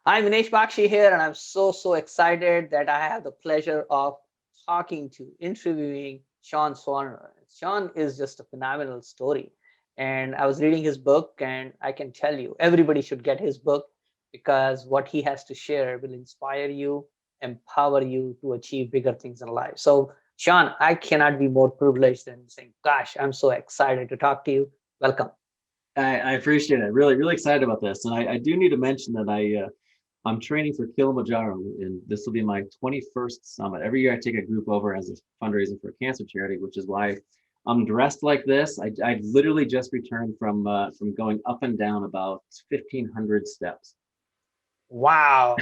Hi, Minesh Baxi here, and I'm so excited that I have the pleasure of interviewing Sean Swarner. Sean is just a phenomenal story. And I was reading his book, and I can tell you, everybody should get his book because what he has to share will inspire you, empower you to achieve bigger things in life. So, Sean, I cannot be more privileged than saying, Gosh, I'm so excited to talk to you. Welcome. I appreciate it. Really excited about this. And I do need to mention that I'm training for Kilimanjaro, and this will be my 21st summit. Every year I take a group over as a fundraising for a cancer charity, which is why I'm dressed like this. I literally just returned from going up and down about 1,500 steps. Wow.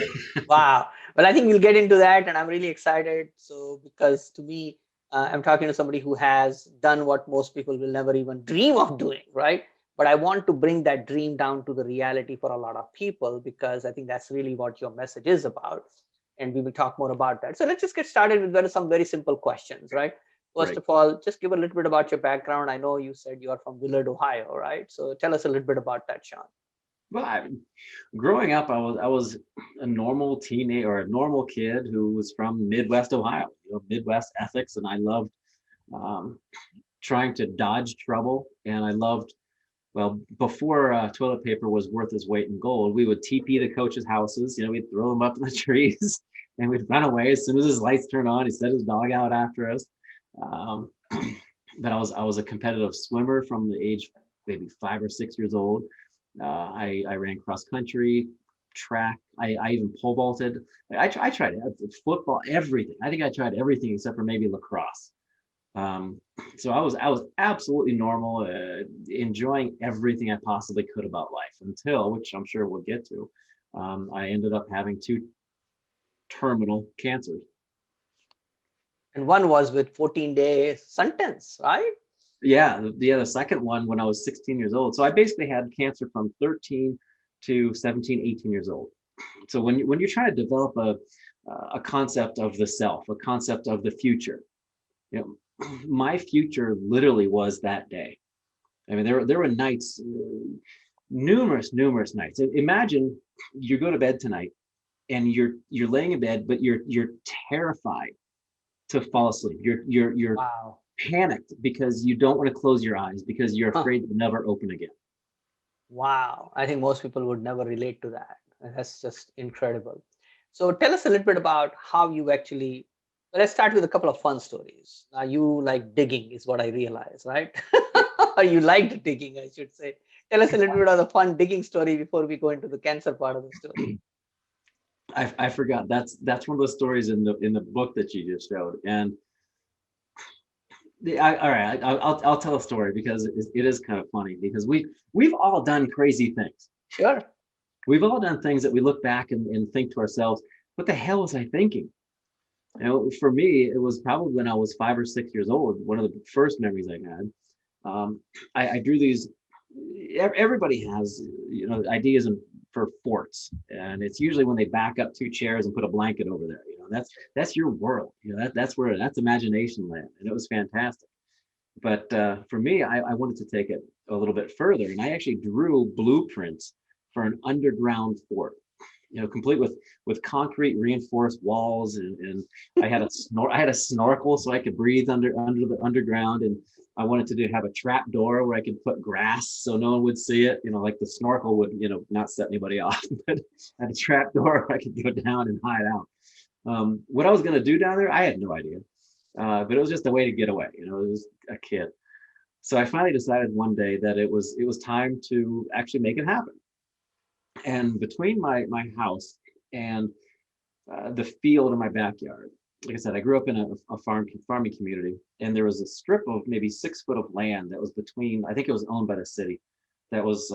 Wow. Well, I think we'll get into that, and I'm really excited. So, because to me, I'm talking to somebody who has done what most people will never even dream of doing, right? But I want to bring that dream down to the reality for a lot of people because I think that's really what your message is about. And we will talk more about that. So, let's just get started with some very simple questions, right? First Right. of all, just give a little bit about your background. I know you said you are from Willard, Ohio, right? So, tell us a little bit about that, Sean. Well, growing up, I was a normal teenager or a normal kid who was from Midwest Ohio, Midwest ethics, and I loved um, trying to dodge trouble, and I loved. Well, before toilet paper was worth its weight in gold, we would TP the coaches' houses. We'd throw them up in the trees, and we'd run away as soon as his lights turned on. He set his dog out after us. Um, but I was a competitive swimmer from the age maybe 5 or 6 years old. I ran cross country, track. I even pole vaulted. I tried football, everything. I think I tried everything except for maybe lacrosse. Um, so I was absolutely normal, enjoying everything I possibly could about life until, which I'm sure we'll get to, I ended up having two terminal cancers. And one was with 14-day sentence, right? Yeah, the second one when I was 16 years old. So I basically had cancer from 13 to 17, 18 years old. So when you're trying to develop a concept of the self, a concept of the future, you my future literally was that day. I mean, there were nights, numerous nights. Imagine you go to bed tonight and you're laying in bed, but you're terrified to fall asleep. You're Wow. panicked because you don't want to close your eyes because you're Huh. afraid to never open again. Wow. I think most people would never relate to that. That's just incredible. So tell us a little bit about how you actually. Let's start with a couple of fun stories. Now, you like digging, is what I realize, right? Or you liked digging, I should say. Tell us a little bit of the fun digging story before we go into the cancer part of the story. I forgot that's one of the stories in the book that you just showed. And all right, I'll tell a story because it is kind of funny because we've all done crazy things. Sure. We've all done things that we look back and think to ourselves, what the hell was I thinking? For me, it was probably when I was 5 or 6 years old. One of the first memories I had. I drew these. Everybody has, ideas for forts, and it's usually when they back up two chairs and put a blanket over there. That's your world. That's imagination land, and it was fantastic. But for me, I wanted to take it a little bit further, and I actually drew blueprints for an underground fort. Complete with concrete reinforced walls, and I had a snorkel so I could breathe under the underground, and I wanted to have a trap door where I could put grass so no one would see it. Like the snorkel would not set anybody off, but I had a trap door where I could go down and hide out. What I was going to do down there, I had no idea, but it was just a way to get away. It was a kid. So I finally decided one day that it was time to actually make it happen. And between my house and the field in my backyard, like I said, I grew up in a farming community, and there was a strip of maybe 6 foot of land that was between. I think it was owned by the city. That was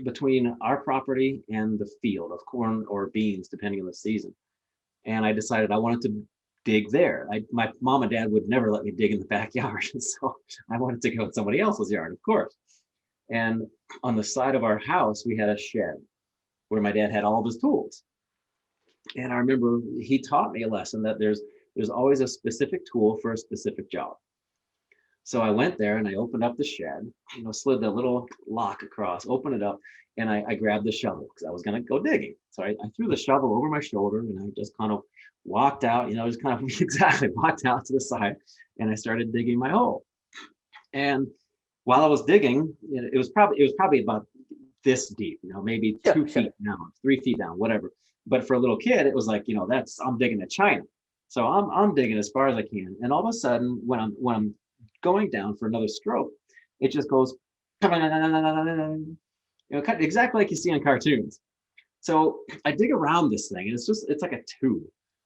between our property and the field of corn or beans, depending on the season. And I decided I wanted to dig there. My mom and dad would never let me dig in the backyard, so I wanted to go in somebody else's yard, of course. And on the side of our house, we had a shed where my dad had all of his tools. And I remember he taught me a lesson that there's always a specific tool for a specific job. So I went there and I opened up the shed, slid the little lock across, opened it up, and I grabbed the shovel because I was going to go digging. So I threw the shovel over my shoulder and I just kind of walked out, just kind of exactly walked out to the side and I started digging my hole. And while I was digging, it was probably about this deep, maybe Sure, 2 feet sure. down, 3 feet down, whatever. But for a little kid, it was like, that's I'm digging to China. So I'm digging as far as I can. And all of a sudden, when I'm going down for another stroke, it just goes, kind of exactly like you see on cartoons. So I dig around this thing, and it's like a tube.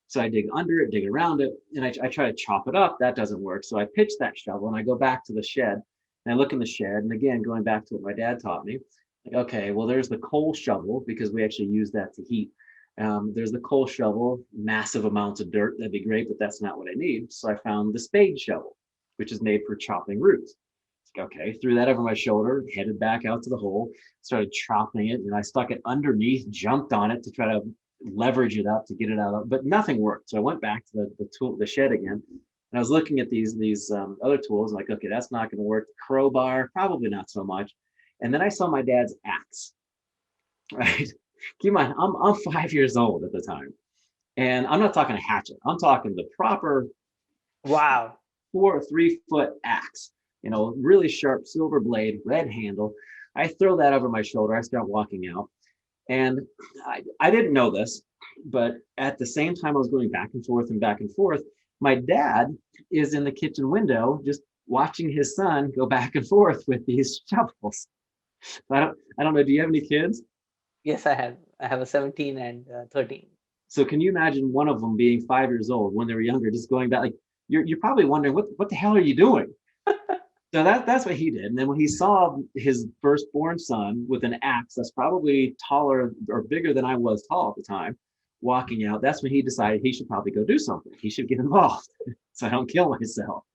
So I dig under it, dig around it, and I try to chop it up. That doesn't work. So I pitch that shovel and I go back to the shed and I look in the shed. And again, going back to what my dad taught me, like, okay, well, there's the coal shovel because we actually use that to heat. There's the coal shovel, massive amounts of dirt. That'd be great, but that's not what I need. So I found the spade shovel, which is made for chopping roots. Okay, threw that over my shoulder, headed back out to the hole, started chopping it, and I stuck it underneath, jumped on it to try to leverage it up to get it out, but nothing worked. So I went back to the shed again, and I was looking at these other tools, like, okay, that's not going to work. Crowbar, probably not so much. And then I saw my dad's axe. Right? Keep in mind, I'm 5 years old at the time, and I'm not talking a hatchet. I'm talking the proper Wow. 4 or 3 foot axe, really sharp silver blade, red handle. I throw that over my shoulder. I start walking out. And I didn't know this, but at the same time I was going back and forth, my dad is in the kitchen window just watching his son go back and forth with these shovels. I don't know. Do you have any kids? Yes, I have. I have a 17 and 13. So can you imagine one of them being 5 years old when they were younger, just going back? Like you're probably wondering what the hell are you doing? So that's what he did. And then when he saw his firstborn son with an axe that's probably taller or bigger than I was tall at the time, walking out, that's when he decided he should probably go do something. He should get involved so I don't kill myself.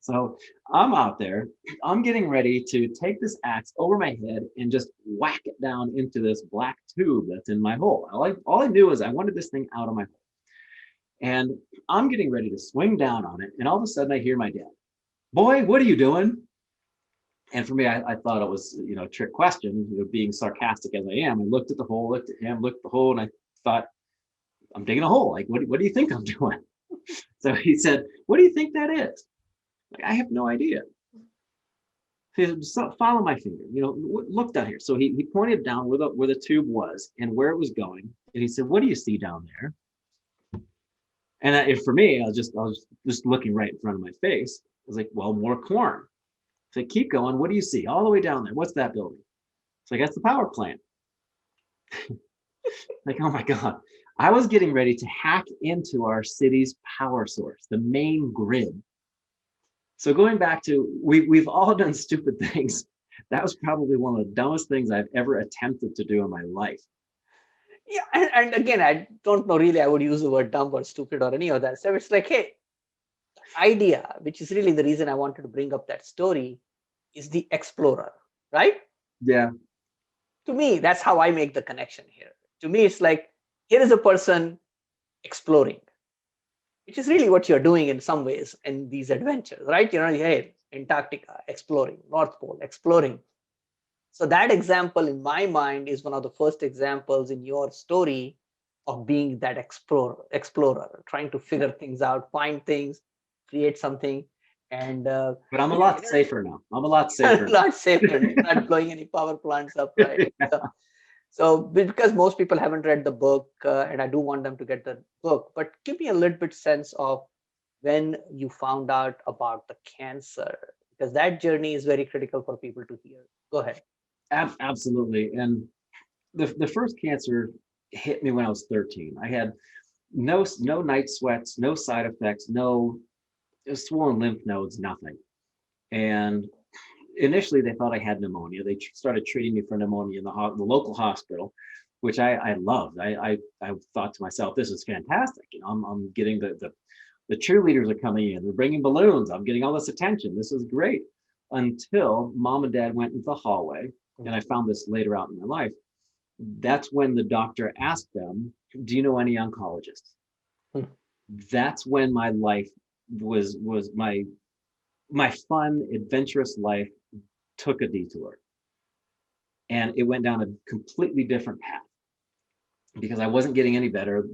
So I'm out there. I'm getting ready to take this axe over my head and just whack it down into this black tube that's in my hole. All I knew is I wanted this thing out of my hole. And I'm getting ready to swing down on it. And all of a sudden I hear my dad, "Boy, what are you doing?" And for me, I thought it was, a trick question, being sarcastic as I am. I looked at the hole, looked at him, looked at the hole, and I thought, I'm digging a hole. Like, what do you think I'm doing? So he said, "What do you think that is?" Like, I have no idea. He said, "So follow my finger, look down here." So he pointed down where the tube was and where it was going. And he said, "What do you see down there?" And for me, I was just looking right in front of my face. I was like, "Well, more corn." So keep going. What do you see all the way down there? What's that building? So I guess the power plant. Like, oh my God. I was getting ready to hack into our city's power source, the main grid. So going back to we've all done stupid things. That was probably one of the dumbest things I've ever attempted to do in my life. Yeah, and again, I don't know really I would use the word dumb or stupid or any of that stuff. It's like, hey, idea, which is really the reason I wanted to bring up that story, is the explorer, right? Yeah. To me, that's how I make the connection here. To me, it's like, here is a person exploring, which is really what you're doing in some ways in these adventures, right? Hey, Antarctica, exploring, North Pole, exploring. So that example in my mind is one of the first examples in your story of being that explorer, trying to figure things out, find things, create something. And But I'm a yeah, lot safer now. I'm a lot safer not safer, not blowing any power plants up, right? now. So because most people haven't read the book, and I do want them to get the book, but give me a little bit sense of when you found out about the cancer, because that journey is very critical for people to hear. Go ahead. Absolutely. And the first cancer hit me when I was 13. I had no night sweats, no side effects, no swollen lymph nodes, nothing. And initially they thought I had pneumonia. They started treating me for pneumonia in the local hospital, which I loved. I thought to myself, this is fantastic. I'm getting the cheerleaders are coming in. They're bringing balloons. I'm getting all this attention. This is great. Until mom and dad went into the hallway, and I found this later out in my life. That's when the doctor asked them, "Do you know any oncologists?" Hmm. That's when my life was my my fun, adventurous life took a detour, and it went down a completely different path because I wasn't getting any better.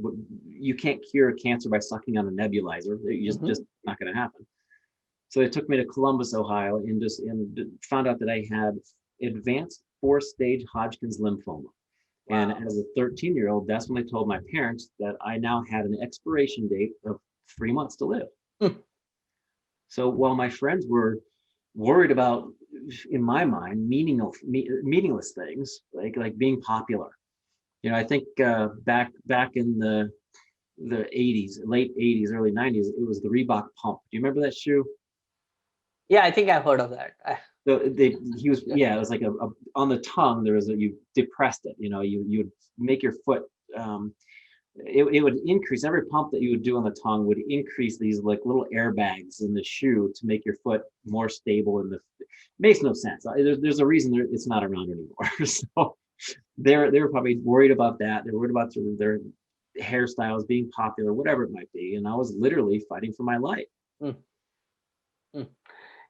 You can't cure cancer by sucking on a nebulizer. You just Hmm. not going to happen. So they took me to Columbus, Ohio, and found out that I had advanced four-stage Hodgkin's lymphoma. And Wow. as a 13-year-old, that's when they told my parents that I now had an expiration date of 3 months to live. Hmm. So while my friends were worried about, in my mind, meaningless things like being popular, I think back in the 80s, late 80s, early 90s, it was the Reebok pump. Do you remember that shoe? Yeah, I think I've heard of that. So he was, Yeah. yeah, it was like a on the tongue. There was you depressed it. You would make your foot. Um, it would increase every pump that you would do on the tongue would increase these like little airbags in the shoe to make your foot more stable. Makes no sense. There's a reason it's not around anymore. So they were probably worried about that. They were worried about their hairstyles being popular, whatever it might be. And I was literally fighting for my life. Hmm. Hmm.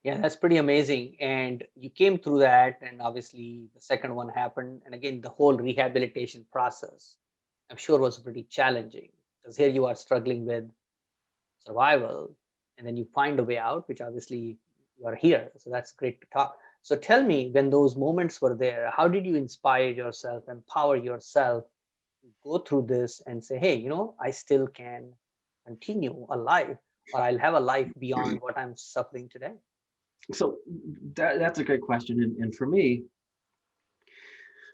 Yeah, that's pretty amazing. And you came through that, and obviously the second one happened. And again, the whole rehabilitation process, I'm sure, was pretty challenging because here you are struggling with survival, and then you find a way out, which obviously you are here. So that's great to talk. So tell me, when those moments were there, how did you inspire yourself, empower yourself to go through this and say, hey, I still can continue a life, or I'll have a life beyond what I'm suffering today? So that's a great question. And for me,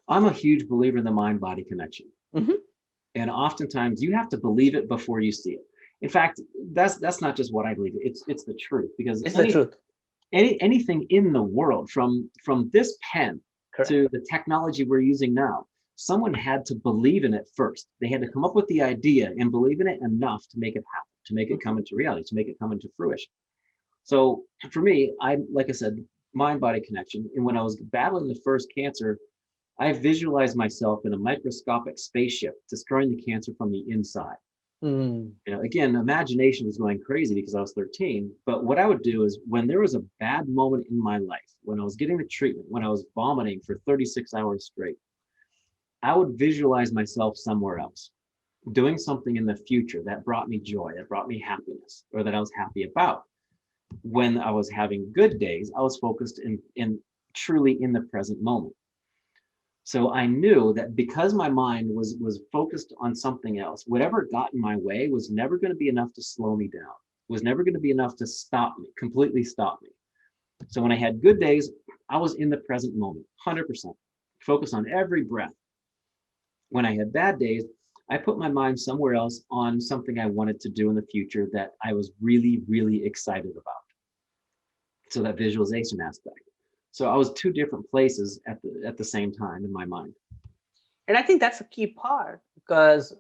I'm a huge believer in the mind body connection. Hmm. And oftentimes you have to believe it before you see it. In fact, that's not just what I believe. It's the truth because It's the truth. anything in the world, from this pen Correct. to the technology we're using now, someone had to believe in it first. They had to come up with the idea and believe in it enough to make it happen, to make it come into reality, to make it come into fruition. So for me, I like I said, mind body connection. And when I was battling the first cancer, I visualized myself in a microscopic spaceship destroying the cancer from the inside. Mm. Again, imagination was going crazy because I was 13. But what I would do is when there was a bad moment in my life, when I was getting the treatment, when I was vomiting for 36 hours straight, I would visualize myself somewhere else, doing something in the future that brought me joy, that brought me happiness, or that I was happy about. When I was having good days, I was focused in truly in the present moment. So I knew that because my mind was focused on something else, whatever got in my way was never going to be enough to slow me down. Was never going to be enough to stop me, completely stop me. So when I had good days, I was in the present moment, 100%, focused on every breath. When I had bad days, I put my mind somewhere else on something I wanted to do in the future that I was really, really excited about. So that visualization aspect. So I was two different places at the same time in my mind. And I think that's a key part because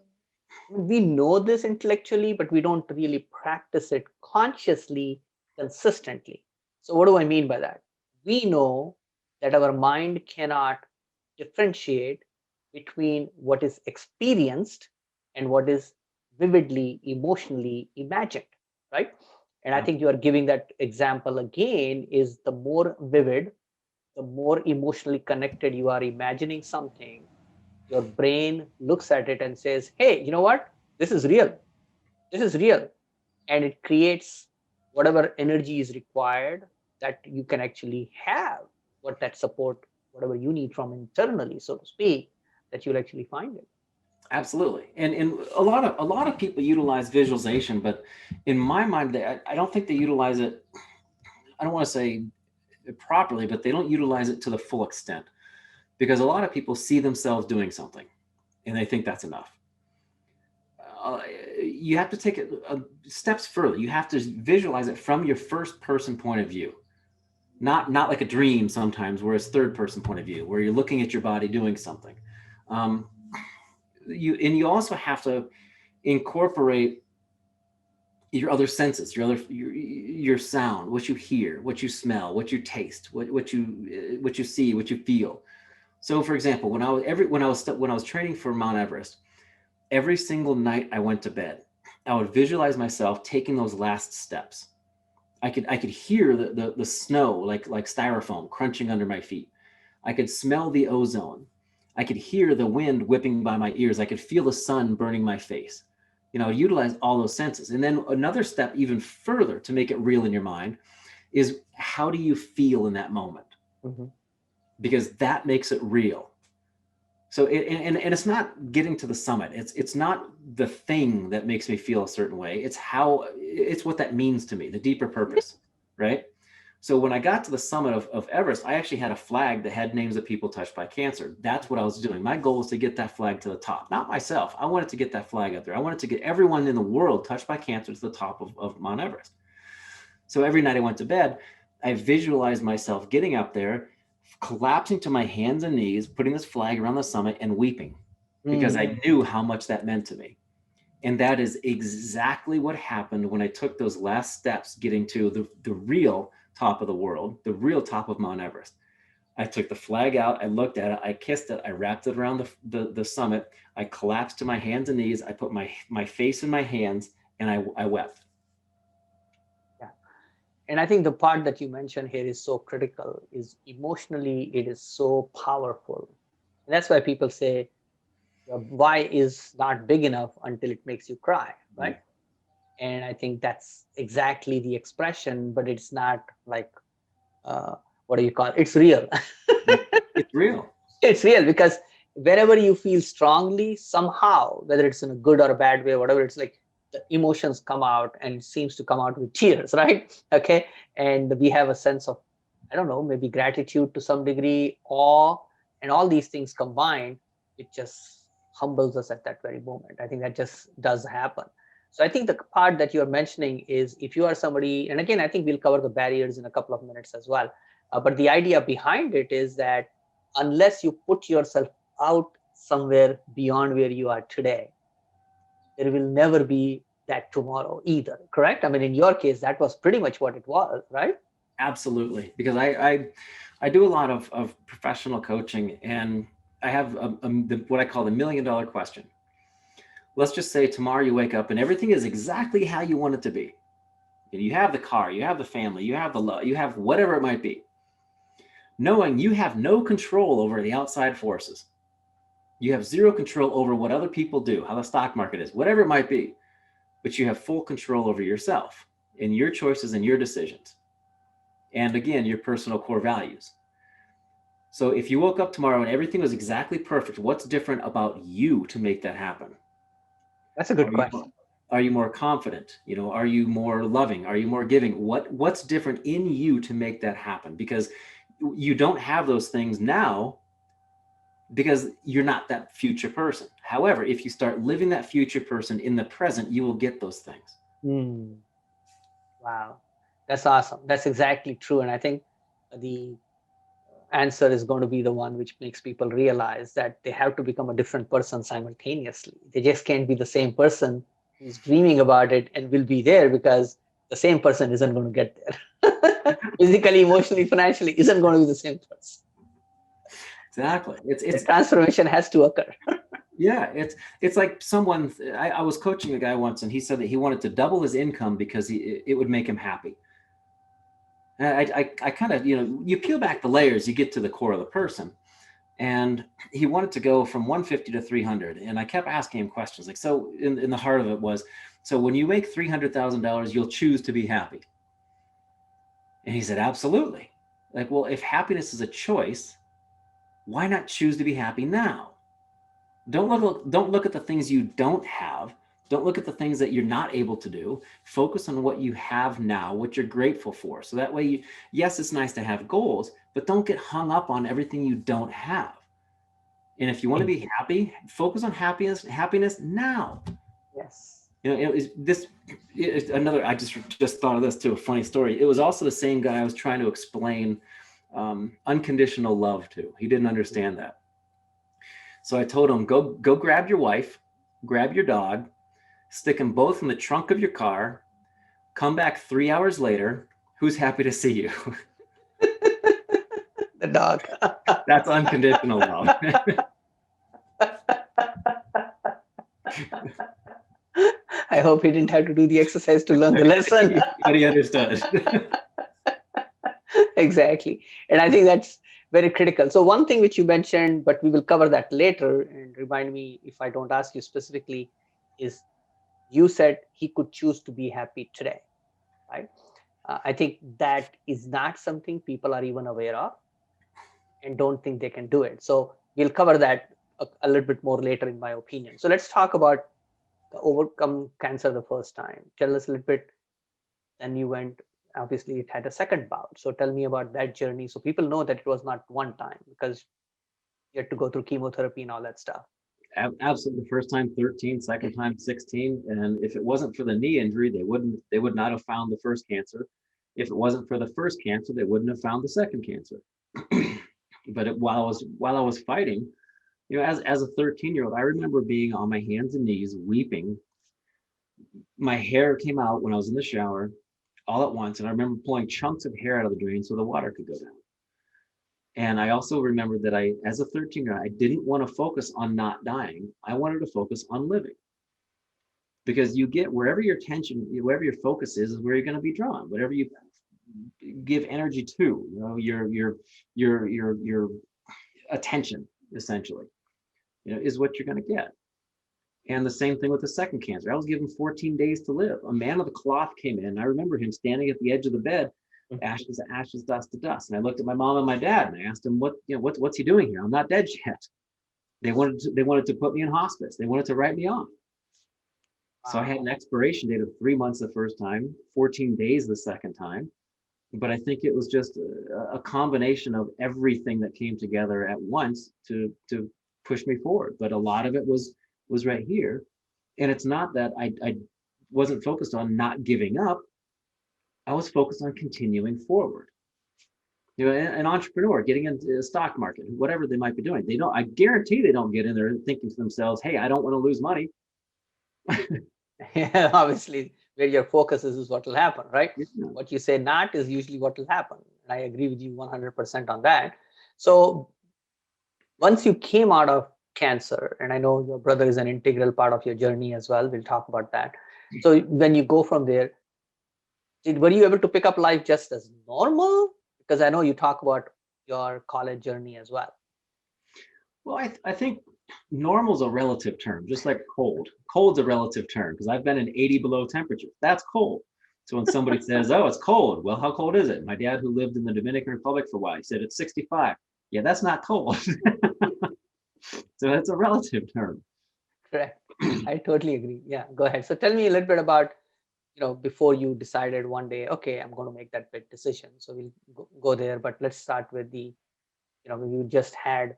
we know this intellectually, but we don't really practice it consciously, consistently. So, what do I mean by that? We know that our mind cannot differentiate between what is experienced and what is vividly, emotionally imagined, right? And I think you are giving that example again is the more vivid, the more emotionally connected you are imagining something, your brain looks at it and says, hey, you know what? This is real. This is real. And it creates whatever energy is required that you can actually have, what that support, whatever you need from internally, so to speak, that you'll actually find it. Absolutely, and a lot of people utilize visualization, but in my mind, I don't think they utilize it. I don't want to say properly, but they don't utilize it to the full extent because a lot of people see themselves doing something and they think that's enough. Uh, you have to take it steps further. You have to visualize it from your first person point of view, not like a dream sometimes where it's third person point of view where you're looking at your body doing something. Um, you also have to incorporate your other senses, your sound, what you hear, what you smell, what you taste, what you see, what you feel. So, for example, when I was training for Mount Everest, every single night I went to bed, I would visualize myself taking those last steps. I could hear the snow like styrofoam crunching under my feet. I could smell the ozone. I could hear the wind whipping by my ears. I could feel the sun burning my face. Utilize all those senses. And then another step even further to make it real in your mind is, how do you feel in that moment? Hmm. Because that makes it real. So and it's not getting to the summit. It's not the thing that makes me feel a certain way. It's what that means to me, the deeper purpose, right? So when I got to the summit of Everest, I actually had a flag that had names of people touched by cancer. That's what I was doing. My goal was to get that flag to the top, not myself. I wanted to get that flag up there. I wanted to get everyone in the world touched by cancer to the top of Mount Everest. So every night I went to bed, I visualized myself getting up there, collapsing to my hands and knees, putting this flag around the summit and weeping, because Mm. I knew how much that meant to me. And that is exactly what happened when I took those last steps getting to the real top of the world, the real top of Mount Everest. I took the flag out, I looked at it, I kissed it, I wrapped it around the summit, I collapsed to my hands and knees, I put my face in my hands, and I wept. Yeah. And I think the part that you mentioned here is so critical, is emotionally it is so powerful. And that's why people say your why is not big enough until it makes you cry, right? And I think that's exactly the expression, but it's not like uh, what do you call it? It's real. It's real. It's real because whenever you feel strongly, somehow, whether it's in a good or a bad way, whatever, it's like the emotions come out and it seems to come out with tears, right? Okay. And we have a sense of, I don't know, maybe gratitude to some degree, awe, and all these things combined, it just humbles us at that very moment. I think that just does happen. So I think the part that you're mentioning is, if you are somebody, and again, I think we'll cover the barriers in a couple of minutes as well. But the idea behind it is that unless you put yourself out somewhere beyond where you are today, there will never be that tomorrow either. Correct? I mean, in your case, that was pretty much what it was, right? Absolutely, because I do a lot of professional coaching, and I have what I call the $1 million question. Let's just say tomorrow you wake up and everything is exactly how you want it to be. You have the car, you have the family, you have the love, you have whatever it might be. Knowing you have no control over the outside forces. You have zero control over what other people do, how the stock market is, whatever it might be. But you have full control over yourself and your choices and your decisions. And again, your personal core values. So if you woke up tomorrow and everything was exactly perfect, what's different about you to make that happen? That's a good Are you question. are you more confident? Are you more loving? Are you more giving? What's different in you to make that happen? Because you don't have those things now because you're not that future person. However, if you start living that future person in the present, you will get those things. Hmm. Wow. That's awesome. That's exactly true. And I think the answer is going to be the one which makes people realize that they have to become a different person simultaneously. They just can't be the same person who's dreaming about it and will be there, because the same person isn't going to get there. Physically, emotionally, financially, isn't going to be the same person. Exactly. The It's transformation has to occur. Yeah, it's like someone. I was coaching a guy once, and he said that he wanted to double his income because it would make him happy. And I kind of, you peel back the layers, you get to the core of the person. And he wanted to go from 150 to 300. And I kept asking him questions like, so in the heart of it was, so when you make $300,000, you'll choose to be happy. And he said, absolutely. Like, well, if happiness is a choice, why not choose to be happy now? Don't look at the things you don't have. Don't look at the things that you're not able to do. Focus on what you have now, what you're grateful for. So that way, yes, it's nice to have goals, but don't get hung up on everything you don't have. And if you want to be happy, focus on happiness now. Yes. It was this another. I just thought of this too. A funny story. It was also the same guy I was trying to explain unconditional love to. He didn't understand that. So I told him, go grab your wife, grab your dog, stick them both in the trunk of your car, come back 3 hours later. Who's happy to see you? The dog. That's unconditional love. I hope he didn't have to do the exercise to learn the lesson. But he understood. Exactly. And I think that's very critical. So, one thing which you mentioned, but we will cover that later, and remind me if I don't ask you specifically, is you said he could choose to be happy today, right? I think that is not something people are even aware of and don't think they can do it. So, we'll cover that a little bit more later, in my opinion. So, let's talk about the overcome cancer the first time. Tell us a little bit. Then you went, obviously it had a second bout, so tell me about that journey so people know that it was not one time, because you had to go through chemotherapy and all that stuff. Absolutely. The first time 13, second time 16. And if it wasn't for the knee injury, they would not have found the first cancer. If it wasn't for the first cancer, they wouldn't have found the second cancer. But while I was fighting, as a 13-year-old, I remember being on my hands and knees weeping. My hair came out when I was in the shower all at once, and I remember pulling chunks of hair out of the drain so the water could go down. And I also remember that as a 13-year-old, I didn't want to focus on not dying. I wanted to focus on living, because you get wherever your attention, wherever your focus is where you're going to be drawn. Whatever you give energy to, your attention essentially, is what you're going to get. And the same thing with the second cancer. I was given 14 days to live. A man of the cloth came in. I remember him standing at the edge of the bed, ashes to ashes, dust to dust. And I looked at my mom and my dad and I asked him, what's he doing here? I'm not dead yet. They wanted to put me in hospice. They wanted to write me off. So I had an expiration date of 3 months the first time, 14 days the second time. But I think it was just a combination of everything that came together at once to push me forward. But a lot of it was right here. And it's not that I wasn't focused on not giving up. I was focused on continuing forward. An entrepreneur getting into the stock market, whatever they might be doing, I guarantee they don't get in there thinking to themselves, hey, I don't want to lose money. Yeah, obviously, where your focus is what will happen, right? Yeah. What you say not is usually what will happen. And I agree with you 100% on that. So, once you came out of cancer, and I know your brother is an integral part of your journey as well, we'll talk about that. So, when you go from there, were you able to pick up life just as normal? Because I know you talk about your college journey as well. Well, I think normal is a relative term, just like cold. Cold's a relative term because I've been in 80 below temperature. That's cold. So when somebody says, oh, it's cold, well, how cold is it? My dad, who lived in the Dominican Republic for a while, he said it's 65. Yeah, that's not cold. So that's a relative term. Correct. I totally agree. Yeah, go ahead. So tell me a little bit about, before you decided one day, okay, I'm going to make that big decision. So we'll go there, but let's start with you just had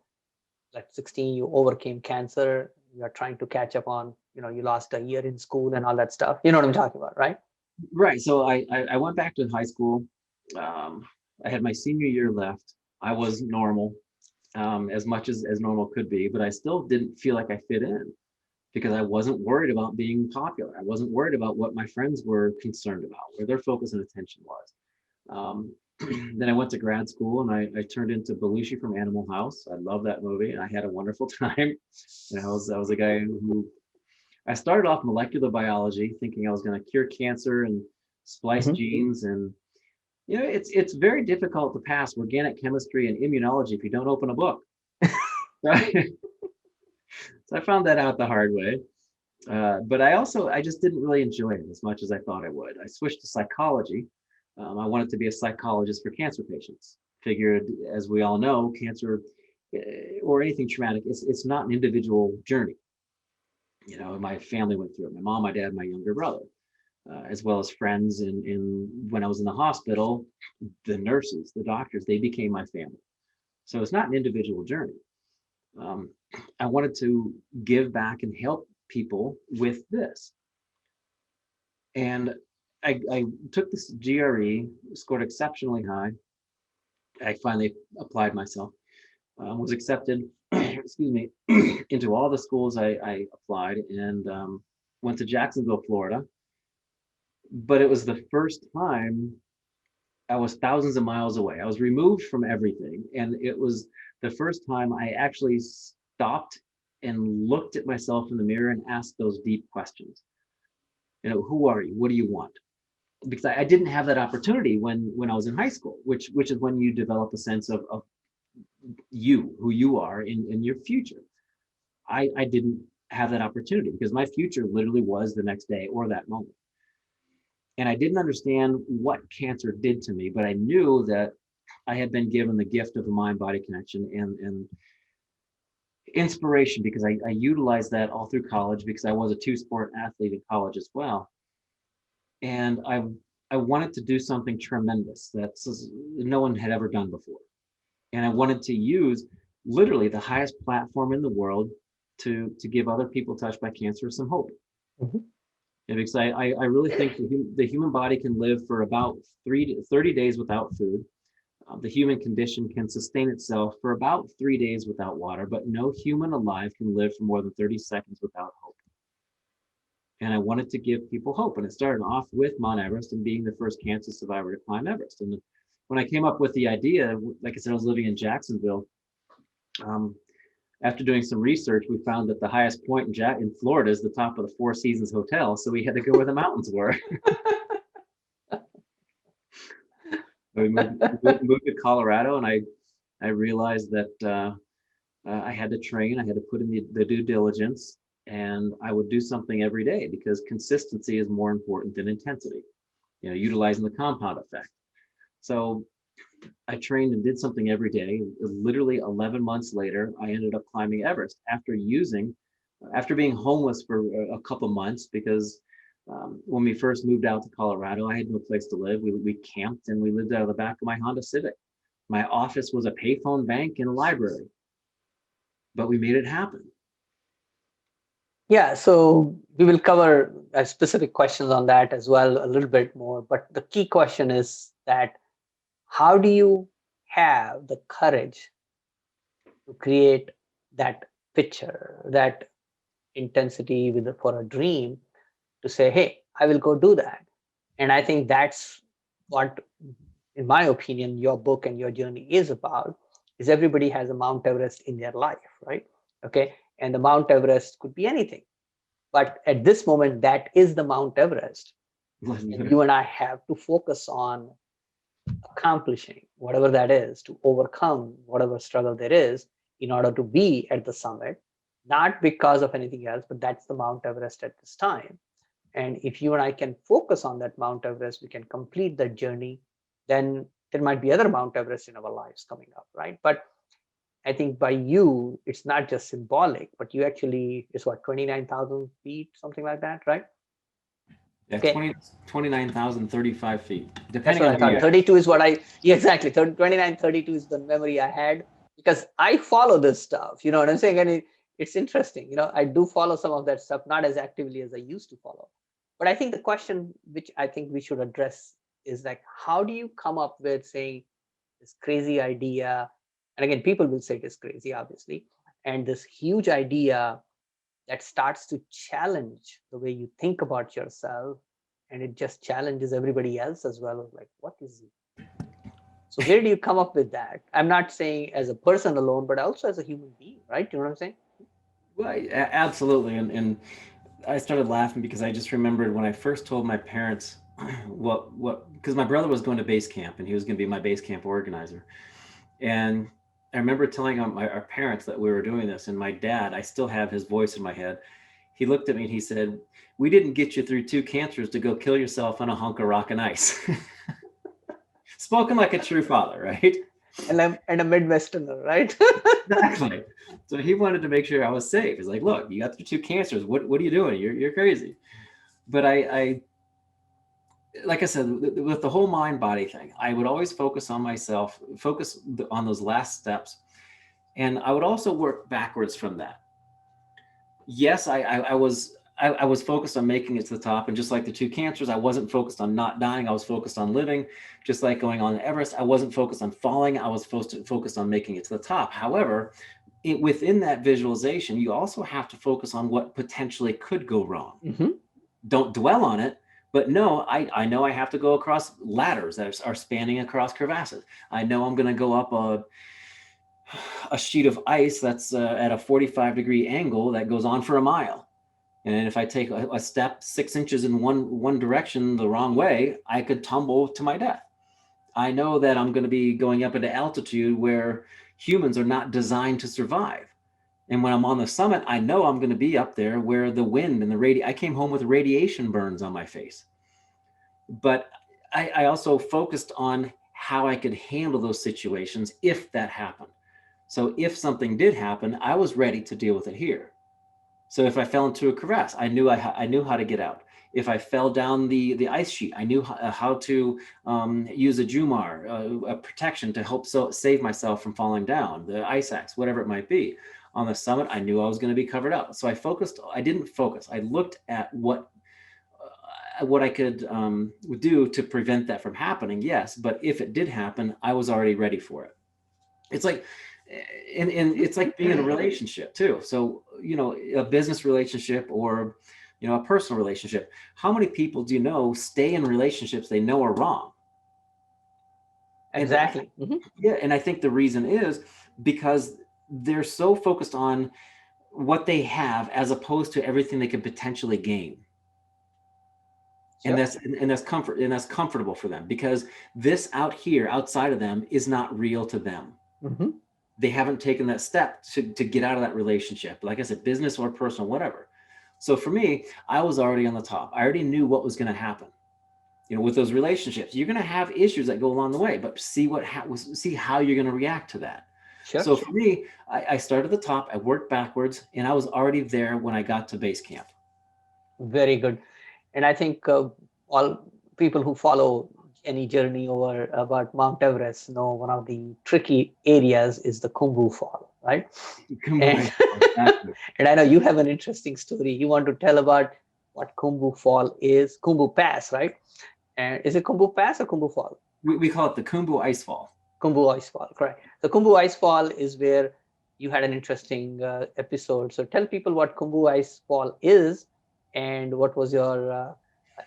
like 16, you overcame cancer, you are trying to catch up on, you lost a year in school and all that stuff. You know what I'm talking about, right? Right. So I went back to high school. I had my senior year left. I was normal, as much as normal could be, but I still didn't feel like I fit in because I wasn't worried about being popular. I wasn't worried about what my friends were concerned about, where their focus and attention was. Um, then I went to grad school and I turned into Belushi from Animal House. I love that movie and I had a wonderful time. And I was a guy who I started off molecular biology, thinking I was going to cure cancer and splice Mhm. genes. And it's very difficult to pass organic chemistry and immunology if you don't open a book. Right? So I found that out the hard way. But I just didn't really enjoy it as much as I thought I would. I switched to psychology. I wanted to be a psychologist for cancer patients. Figured, as we all know, cancer or anything traumatic, it's not an individual journey. My family went through it. My mom, my dad, my younger brother, as well as friends. And when I was in the hospital, the nurses, the doctors, they became my family. So it's not an individual journey. Um, I wanted to give back and help people with this. And I took this GRE, scored exceptionally high. I finally applied myself, was accepted, excuse me, into all the schools I applied, and went to Jacksonville, Florida. But it was the first time I was thousands of miles away. I was removed from everything. And it was the first time I actually stopped and looked at myself in the mirror and asked those deep questions. who are you? What do you want? Because I didn't have that opportunity when I was in high school, which is when you develop a sense of you, who you are in your future. I didn't have that opportunity because my future literally was the next day or that moment. And I didn't understand what cancer did to me, but I knew that I had been given the gift of the mind body connection and inspiration because I utilized that all through college because I was a two sport athlete in college as well. And I wanted to do something tremendous that no one had ever done before. And I wanted to use literally the highest platform in the world to give other people touched by cancer some hope. Mhm. And because I really think the human body can live for about 30 days without food. The human condition can sustain itself for about 3 days without water, but no human alive can live for more than 30 seconds without hope. And I wanted to give people hope. And it started off with Mount Everest and being the first cancer survivor to climb Everest. And when I came up with the idea, like I said, I was living in Jacksonville. Um, After doing some research, we found that the highest point in Florida is the top of the Four Seasons Hotel. So we had to go where the mountains were. We moved to Colorado, and I realized that I had to train. I had to put in the due diligence, and I would do something every day because consistency is more important than intensity. Utilizing the compound effect. So I trained and did something every day. Literally 11 months later, I ended up climbing Everest after being homeless for a couple months because when we first moved out to Colorado, I had no place to live. We camped and we lived out of the back of my Honda Civic. My office was a payphone bank and a library, but we made it happen. Yeah, so we will cover specific questions on that as well a little bit more. But the key question is that how do you have the courage to create that picture, that intensity for a dream to say, hey, I will go do that. And I think that's what, in my opinion, your book and your journey is about, is everybody has a Mount Everest in their life, right? Okay. And the Mount Everest could be anything. But at this moment, that is the Mount Everest. And you and I have to focus on accomplishing whatever that is, to overcome whatever struggle there is in order to be at the summit, not because of anything else, but that's the Mount Everest at this time. And if you and I can focus on that Mount Everest, we can complete that journey, then there might be other Mount Everest in our lives coming up, right? But I think by you, it's not just symbolic, but you actually, it's what, 29,000 feet, something like that, right? Yeah, Okay. 29,035 feet, That's depending what on I where thought. you're at. 32 is what yeah, exactly. 29, 32 is the memory I had because I follow this stuff. You know what I'm saying? And it's interesting. I do follow some of that stuff, not as actively as I used to follow. But I think the question which I think we should address is like, how do you come up with saying this crazy idea? And again, people will say it is crazy, obviously. And this huge idea that starts to challenge the way you think about yourself, and it just challenges everybody else as well. Like, what is it? So where do you come up with that? I'm not saying as a person alone, but also as a human being, right? You know what I'm saying? Well, absolutely. And I started laughing because I just remembered when I first told my parents because my brother was going to base camp and he was going to be my base camp organizer. And I remember telling our parents that we were doing this, and my dad, I still have his voice in my head. He looked at me and he said, "We didn't get you through two cancers to go kill yourself on a hunk of rock and ice." Spoken like a true father, right? And I'm and a Midwesterner, right? Exactly. So he wanted to make sure I was safe. He's like, "Look, you got through two cancers. What are you doing? You're crazy." But I like I said, with the whole mind body thing, I would always focus on myself, focus on those last steps, and I would also work backwards from that. Yes, I was focused on making it to the top, and just like the two cancers, I wasn't focused on not dying. I was focused on living. Just like going on Everest, I wasn't focused on falling. I was focused on making it to the top. However, within that visualization, you also have to focus on what potentially could go wrong. Mm-hmm. Don't dwell on it, but no, I know I have to go across ladders that are spanning across crevasses. I know I'm going to go up a sheet of ice that's at a 45-degree angle that goes on for a mile. And if I take a step 6 inches in one direction the wrong way, I could tumble to my death. I know that I'm going to be going up into altitude where humans are not designed to survive. And when I'm on the summit, I know I'm going to be up there where the wind and I came home with radiation burns on my face. But I also focused on how I could handle those situations if that happened. So if something did happen, I was ready to deal with it here. So if I fell into a crevasse, I knew how to get out. If I fell down the ice sheet, I knew how to use a Jumar, a protection to help save myself from falling down, the ice axe, whatever it might be. On the summit, I knew I was going to be covered up. So I didn't focus. I looked at what I could do to prevent that from happening. Yes, but if it did happen, I was already ready for it. It's like, and it's like being in a relationship too. So, a business relationship or, a personal relationship. How many people do you know stay in relationships they know are wrong? And Exactly. yeah, and I think the reason is because they're so focused on what they have as opposed to everything they could potentially gain. And Sure. that's comfortable for them because this out here outside of them is not real to them. Hmm. They haven't taken that step to get out of that relationship, like I said, business or personal, whatever. So for me, I was already on the top. I already knew what was going to happen. With those relationships, you're going to have issues that go along the way, but see how you're going to react to that. Sure. So for me, I started at the top, I worked backwards, and I was already there when I got to base camp. Very good. And I think all people who follow any journey over about Mount Everest know one of the tricky areas is the Khumbu Fall, right? And Exactly. and I know you have an interesting story. You want to tell about what Khumbu Fall is, Khumbu Pass, right? And is it Khumbu Pass or Khumbu Fall? We call it the Khumbu Ice Fall. Khumbu Ice Fall, correct. The Khumbu Ice Fall is where you had an interesting episode. So tell people what Khumbu Ice Fall is and what was your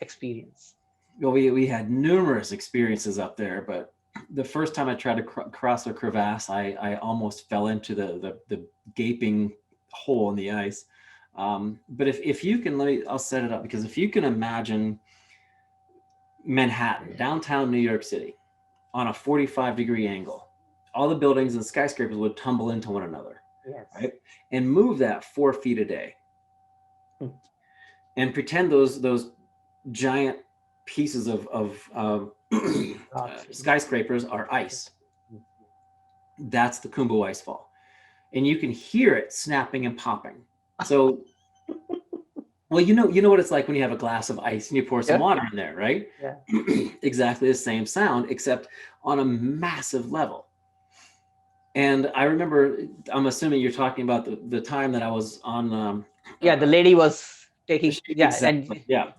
experience. Well, we had numerous experiences up there, but the first time I tried to cross a crevasse, I almost fell into the gaping hole in the ice. But if you can, I'll set it up, because if you can imagine Manhattan, downtown New York City, on a 45-degree angle, all the buildings and skyscrapers would tumble into one another, Yes. right? And move that 4 feet a day. Hmm. And pretend those giant pieces of skyscrapers are ice. That's the Khumbu Ice Fall. And you can hear it snapping and popping. So, well, you know what it's like when you have a glass of ice and you pour some Yeah. water in there, right? Yeah. Exactly the same sound, except on a massive level. And I remember, I'm assuming you're talking about the time that I was on. Yeah, the lady was taking, yeah, Exactly. and Yeah.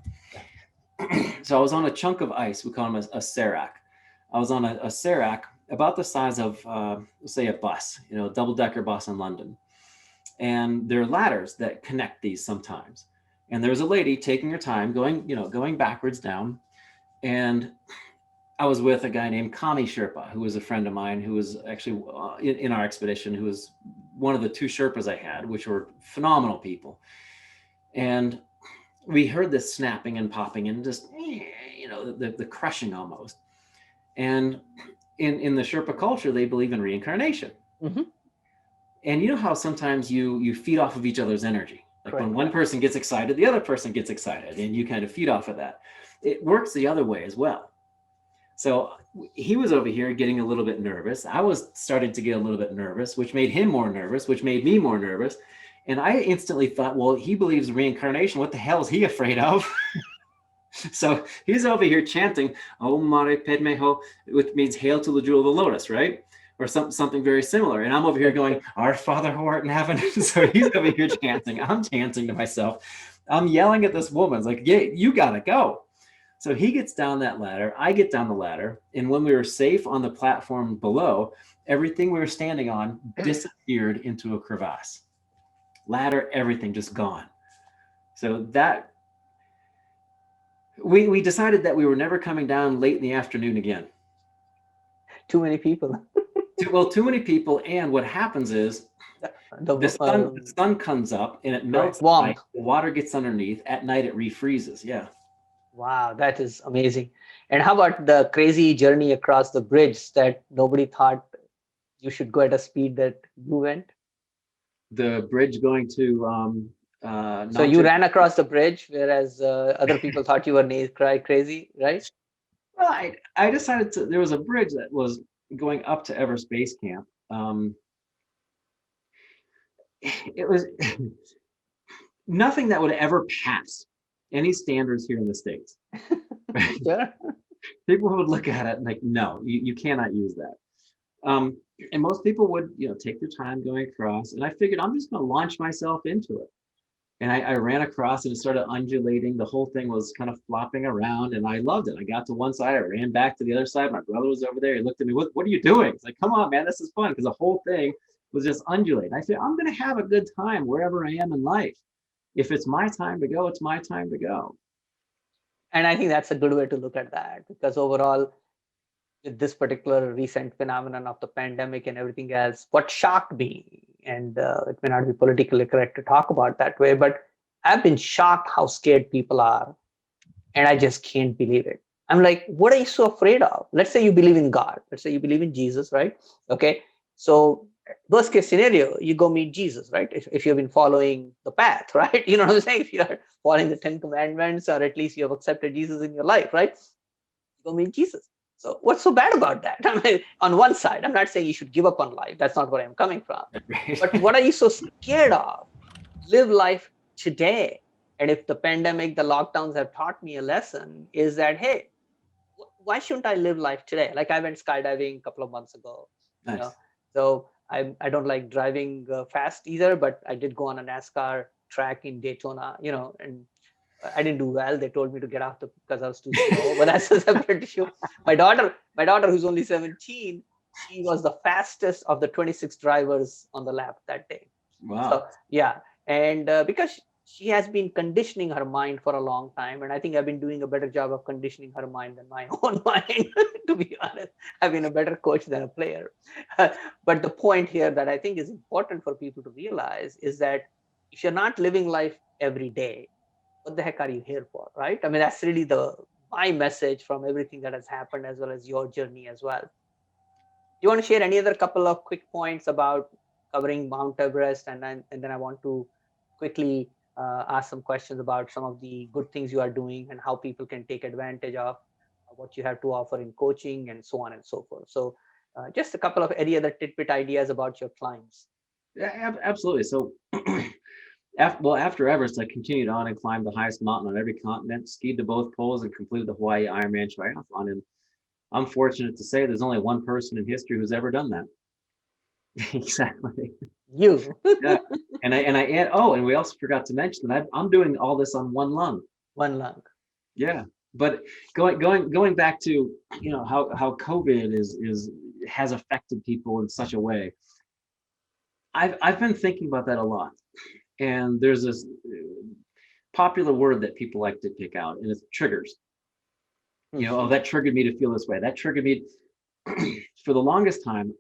So I was on a chunk of ice. We call them a serac. I was on a serac about the size of, say, a bus, a double-decker bus in London. And there are ladders that connect these sometimes. And there's a lady taking her time, going backwards down. And I was with a guy named Kami Sherpa, who was a friend of mine, who was actually in our expedition, who was one of the two Sherpas I had, which were phenomenal people. And we heard this snapping and popping and just, the crushing almost. And in the Sherpa culture, they believe in reincarnation. mm-hmm. And you know how sometimes you feed off of each other's energy. Like Correct. when one person gets excited, the other person gets excited, and you kind of feed off of that. It works the other way as well. So he was over here getting a little bit nervous. I was starting to get a little bit nervous, which made him more nervous, which made me more nervous. And I instantly thought, well, he believes in reincarnation. What the hell is he afraid of? So he's over here chanting, Om Mare Padme Ho, which means hail to the jewel of the lotus, right? Or something very similar. And I'm over here going, Our Father who art in heaven. So he's over here chanting. I'm chanting to myself. I'm yelling at this woman. It's like, yeah, you got to go. So he gets down that ladder. I get down the ladder. And when we were safe on the platform below, everything we were standing on disappeared into a crevasse. Ladder, everything just gone. So that we decided that we were never coming down late in the afternoon again. Too many people. Too many people. And what happens is The The sun comes up and it right, melts the ice. warm. The water gets underneath. At night, it refreezes. Yeah. Wow, that is amazing. And how about the crazy journey across the bridge that nobody thought you should go at a speed that you went? The bridge going to So not you just ran across the bridge, whereas other people thought you were crazy, right? well, I decided to. There was a bridge that was going up to Everest Base Camp. It was nothing that would ever pass any standards here in the States. Sure. People would look at it and like, no, you cannot use that. Um, and most people would, take their time going across. And I figured I'm just going to launch myself into it. And I ran across and it started undulating. The whole thing was kind of flopping around, and I loved it. I got to one side, I ran back to the other side. My brother was over there. He looked at me, what are you doing? It's like, come on, man, this is fun, because the whole thing was just undulating. I said, I'm going to have a good time wherever I am in life. If it's my time to go, it's my time to go. And I think that's a good way to look at that, because overall, with this particular recent phenomenon of the pandemic and everything else, what shocked me, and it may not be politically correct to talk about that way, but I've been shocked how scared people are, and I just can't believe it. I'm like, what are you so afraid of? Let's say you believe in God. Let's say you believe in Jesus, right? Okay. So worst case scenario, you go meet Jesus, right? If you've been following the path, right? You know what I'm saying? If you're following the 10 commandments, or at least you have accepted Jesus in your life, right? You go meet Jesus. So what's so bad about that? I mean, on one side, I'm not saying you should give up on life. That's not where I'm coming from. But what are you so scared of? Live life today. And if the pandemic, the lockdowns have taught me a lesson, is that, hey, why shouldn't I live life today? Like I went skydiving a couple of months ago, you know. Nice. So I don't like driving fast either, but I did go on a NASCAR track in Daytona, and I didn't do well. They told me to get off because I was too slow, but that's a separate issue. My daughter, who's only 17, she was the fastest of the 26 drivers on the lap that day. Wow. So yeah, and because she has been conditioning her mind for a long time, and I think I've been doing a better job of conditioning her mind than my own mind. To be honest, I've been a better coach than a player. But the point here that I think is important for people to realize is that if you're not living life every day, what the heck are you here for, right? I mean, that's really the my message from everything that has happened, as well as your journey as well. You want to share any other couple of quick points about covering Mount Everest, and then I want to quickly ask some questions about some of the good things you are doing and how people can take advantage of what you have to offer in coaching and so on and so forth. So, just a couple of any other tidbit ideas about your clients. Yeah, absolutely. So, after Everest, I continued on and climbed the highest mountain on every continent, skied to both poles, and completed the Hawaii Ironman triathlon. And I'm fortunate to say there's only one person in history who's ever done that. Exactly. You, Yeah. And we also forgot to mention that I'm doing all this on one lung. one lung. Yeah. But going back to how COVID is has affected people in such a way. I've been thinking about that a lot. And there's this popular word that people like to pick out, and it's triggers. Oh, that triggered me to feel this way. That triggered me. For the longest time,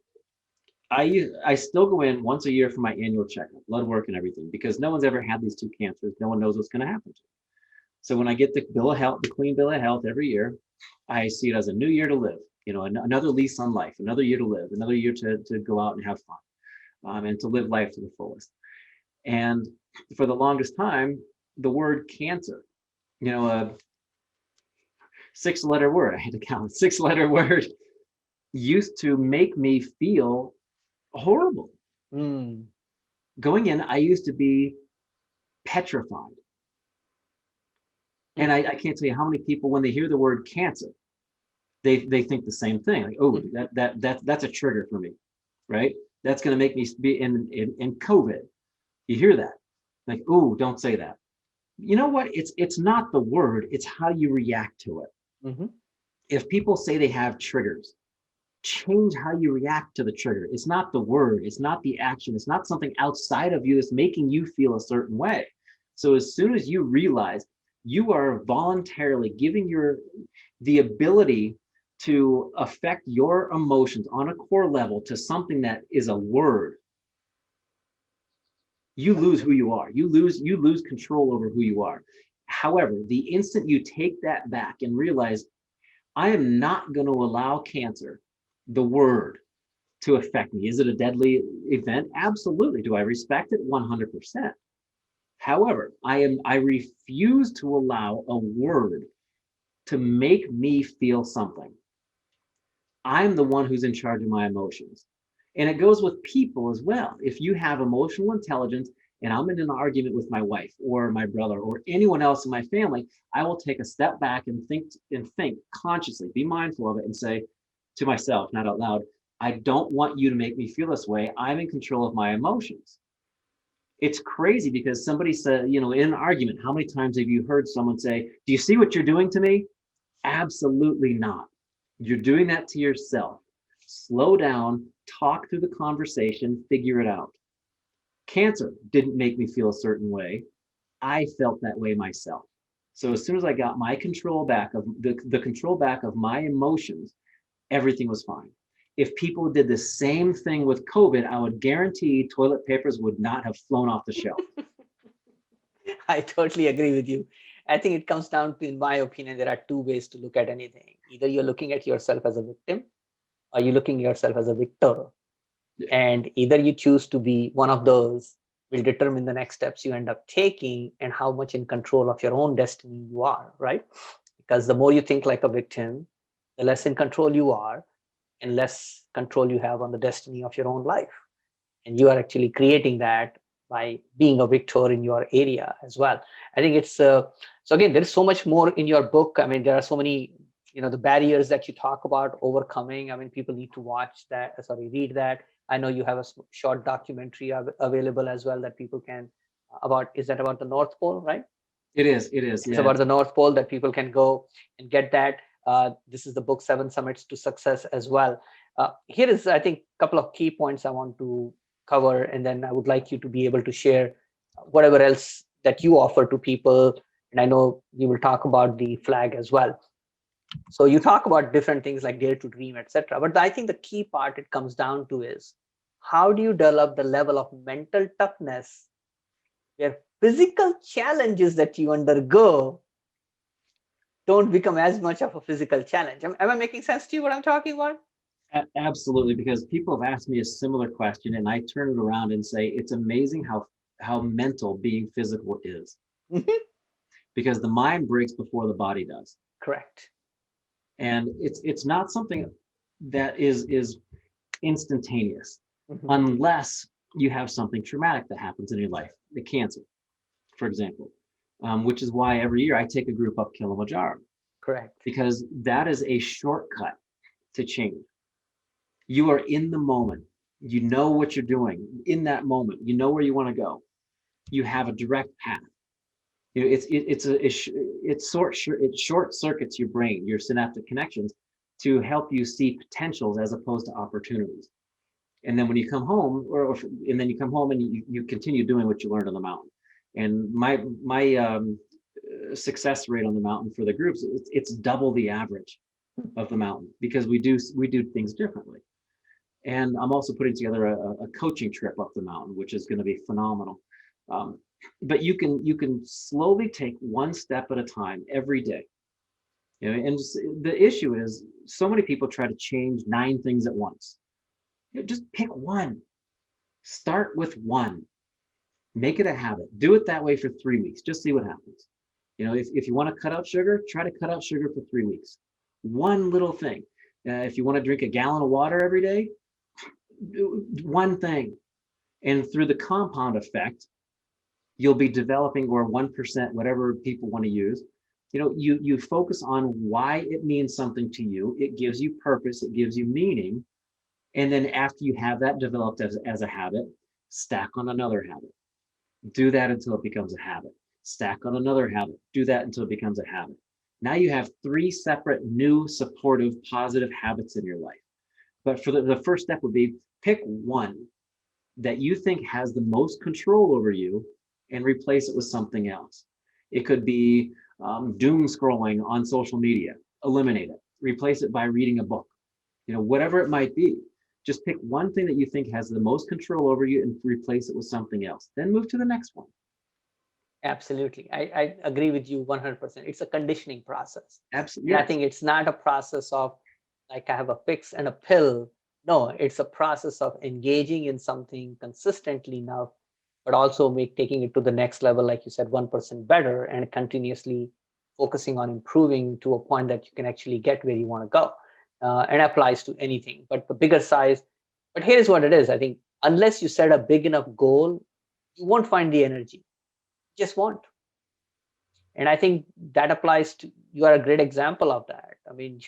I still go in once a year for my annual checkup, blood work and everything, because no one's ever had these two cancers. No one knows what's going to happen to them. So when I get the bill of health, the clean bill of health every year, I see it as a new year to live. Another lease on life, another year to live, another year to go out and have fun, and to live life to the fullest. And for the longest time, the word cancer, a 6-letter word, I had to count, 6-letter word, used to make me feel horrible. Mm. Going in, I used to be petrified. And I can't tell you how many people, when they hear the word cancer, they think the same thing. Like, oh, that's a trigger for me, right? That's going to make me be in COVID. You hear that, like, oh, don't say that. You know what? It's not the word; it's how you react to it. Mm-hmm. If people say they have triggers, change how you react to the trigger. It's not the word, it's not the action, it's not something outside of you that's making you feel a certain way. So as soon as you realize you are voluntarily giving the ability to affect your emotions on a core level to something that is a word, you lose who you are. You lose control over who you are. However, the instant you take that back and realize, I am not going to allow cancer, the word, to affect me. Is it a deadly event? Absolutely. Do I respect it? 100%. However, I refuse to allow a word to make me feel something. I'm the one who's in charge of my emotions. And it goes with people as well. If you have emotional intelligence and I'm in an argument with my wife or my brother or anyone else in my family, I will take a step back and think consciously, be mindful of it and say to myself, not out loud, I don't want you to make me feel this way. I'm in control of my emotions. It's crazy because somebody said, in an argument, how many times have you heard someone say, do you see what you're doing to me? Absolutely not. You're doing that to yourself. Slow down, talk through the conversation, figure it out. Cancer didn't make me feel a certain way. I felt that way myself. So as soon as I got my control back of the control back of my emotions, everything was fine. If people did the same thing with COVID, I would guarantee toilet papers would not have flown off the shelf. I totally agree with you. I think it comes down to, in my opinion, there are two ways to look at anything. Either you're looking at yourself as a victim, or you're looking at yourself as a victor. Yeah. And either you choose to be one of those will determine the next steps you end up taking and how much in control of your own destiny you are, right? Because the more you think like a victim, the less in control you are and less control you have on the destiny of your own life. And you are actually creating that by being a victor in your area as well. I think it's so again, there is so much more in your book. I mean, there are so many, the barriers that you talk about overcoming. I mean, people need to watch that, sorry, read that. I know you have a short documentary available as well that people can about, is that about the North Pole, right? It is. It is. It's Yeah. about the North Pole that people can go and get that. This is the book Seven Summits to Success as well. Here is, I think, a couple of key points I want to cover, and then I would like you to be able to share whatever else that you offer to people. And I know you will talk about the flag as well. So you talk about different things like dare to dream, etc. But I think the key part it comes down to is how do you develop the level of mental toughness where physical challenges that you undergo don't become as much of a physical challenge. Am I making sense to you what I'm talking about? Absolutely, because people have asked me a similar question, and I turn it around and say it's amazing how mental being physical is, Mhm. because the mind breaks before the body does, Correct. and it's not something that is instantaneous, Mhm. unless you have something traumatic that happens in your life, the cancer, for example, which is why every year I take a group up Kilimanjaro, Correct. because that is a shortcut to change. You are in the moment. You know what you're doing in that moment. You know where you want to go. You have a direct path. It short circuits your brain, your synaptic connections, to help you see potentials as opposed to opportunities. And then when you come home, and then you come home and you continue doing what you learned on the mountain. And my success rate on the mountain for the groups, it's double the average of the mountain, because we do things differently. And I'm also putting together a coaching trip up the mountain, which is going to be phenomenal. Um, but you can slowly take one step at a time every day. And the issue is so many people try to change nine things at once. Just pick one. Start with one. Make it a habit. Do it that way for 3 weeks. Just see what happens. If you want to cut out sugar, try to cut out sugar for 3 weeks. One little thing. If you want to drink a gallon of water every day, do one thing. And through the compound effect, you'll be developing, or 1%, whatever people want to use. You focus on why it means something to you. It gives you purpose, it gives you meaning. And then after you have that developed as a habit, stack on another habit. Do that until it becomes a habit. Stack on another habit. Do that until it becomes a habit. Now you have three separate, new, supportive, positive habits in your life. But for the first step would be pick one that you think has the most control over you and replace it with something else. It could be doom scrolling on social media. Eliminate it. Replace it by reading a book. Whatever it might be. Just pick one thing that you think has the most control over you and replace it with something else. Then move to the next one. Absolutely. I agree with you 100%. It's a conditioning process. Absolutely. And I Yes. think it's not a process of like I have a fix and a pill. No, it's a process of engaging in something consistently enough, but also taking it to the next level, like you said, 1% better, and continuously focusing on improving to a point that you can actually get where you want to go. And applies to anything, but the bigger size. But here's what it is. I think unless you set a big enough goal, you won't find the energy. Just won't. And I think that applies to you. Are a great example of that. I mean,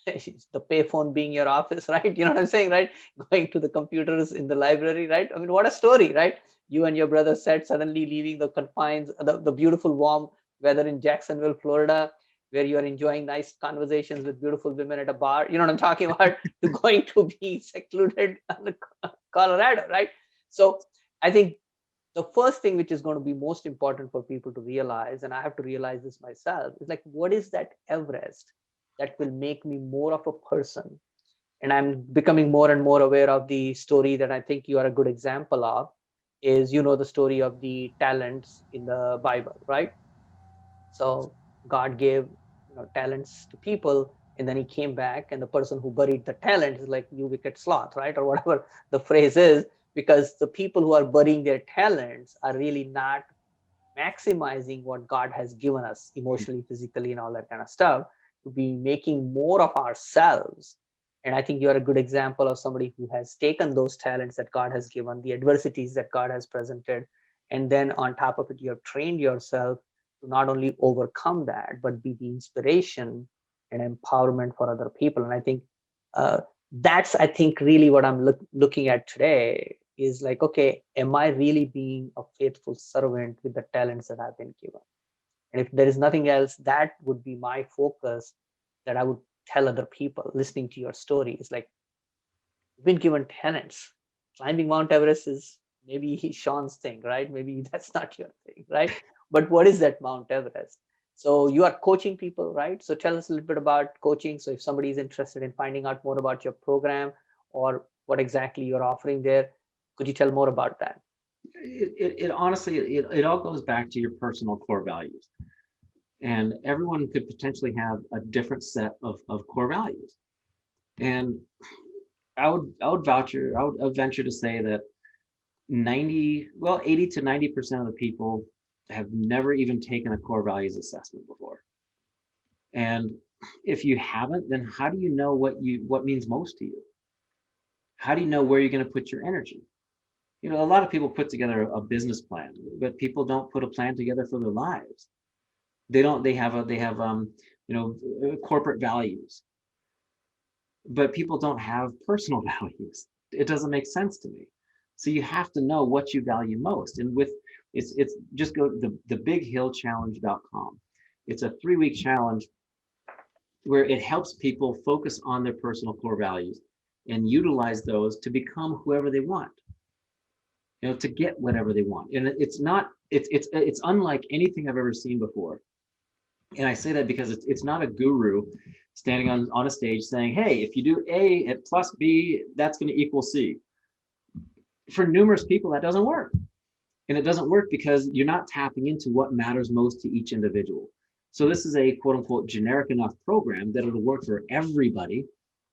the payphone being your office, right? You know what I'm saying, right? Going to the computers in the library, right? I mean, what a story, right? You and your brother said suddenly leaving the confines, the beautiful warm weather in Jacksonville, Florida, where you are enjoying nice conversations with beautiful women at a bar. You know what I'm talking about? To going to be secluded in Colorado, right? So I think the first thing which is going to be most important for people to realize, and I have to realize this myself, is like, what is that Everest that will make me more of a person? And I'm becoming more and more aware of the story that I think you are a good example of, is, the story of the talents in the Bible, right? So God gave, talents to people, and then he came back, and the person who buried the talent is like, you wicked sloth, right? Or whatever the phrase is, because the people who are burying their talents are really not maximizing what God has given us emotionally, physically, and all that kind of stuff, to be making more of ourselves. And I think you're a good example of somebody who has taken those talents that God has given, the adversities that God has presented, and then on top of it, you have trained yourself to not only overcome that, but be the inspiration and empowerment for other people. And I think uh, that's, I think, really what I'm looking at today is like, okay, am I really being a faithful servant with the talents that I've been given? And if there is nothing else, that would be my focus, that I would tell other people listening to your story. Is like, you've been given talents. Climbing Mount Everest is maybe Sean's thing, right? Maybe that's not your thing, right? But what is that Mount Everest? So you are coaching people, right? So tell us a little bit about coaching. So if somebody is interested in finding out more about your program or what exactly you're offering there, could you tell more about that? It honestly, it all goes back to your personal core values. And everyone could potentially have a different set of core values. And I would venture to say that 80 to 90% of the people have never even taken a core values assessment before. And if you haven't, then how do you know what means most to you? How do you know where you're going to put your energy? A lot of people put together a business plan, but people don't put a plan together for their lives. They have corporate values, but people don't have personal values. It doesn't make sense to me. So you have to know what you value most. And with it's just go to thebighillchallenge.com. It's a 3-week challenge where it helps people focus on their personal core values and utilize those to become whoever they want, to get whatever they want. And it's unlike anything I've ever seen before. And I say that because it's not a guru standing on a stage saying, hey, if you do A at plus B, that's going to equal C. For numerous people, that doesn't work. And it doesn't work because you're not tapping into what matters most to each individual. So this is a quote unquote generic enough program that it'll work for everybody,